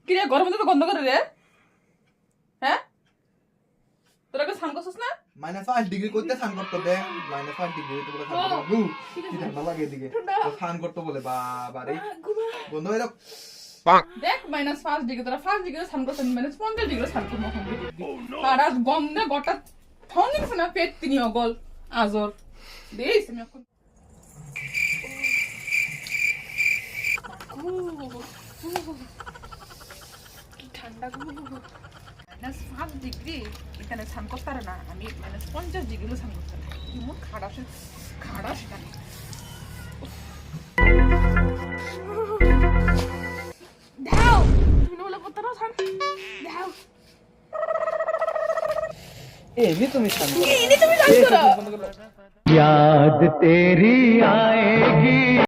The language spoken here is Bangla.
কিরে গরম তো বন্ধ করে রে হ্যাঁ তোরা কি স্নান করছিস না -5 ডিগ্রি করতে স্নান করতে দে -5 ডিগ্রি তো বলে স্নান করতে গু কি ঠান্ডা লাগে এদিকে তো স্নান করতে বলে বাবা রে বন্ধ হয়ে যাও দেখ -5 ডিগ্রি তোরা 5 ডিগ্রি স্নান করছিস -50 ডিগ্রি স্নান করবো আর আজ গন্ধে গোটা ফোন দিস না পেট তিনি অগল আজর দেইস আমি এখন কি ঠান্ডা গো -5 ডিগ্রি এখানে স্নান করতে পারে না আমি -50 ডিগ্রি স্নান করতে পারি এমন খাড়া সেখানে দাও তুমি বলে করতে না স্নান দাও এমনি তুমি স্নান করো তুমি জানো याद तेरी आएगी।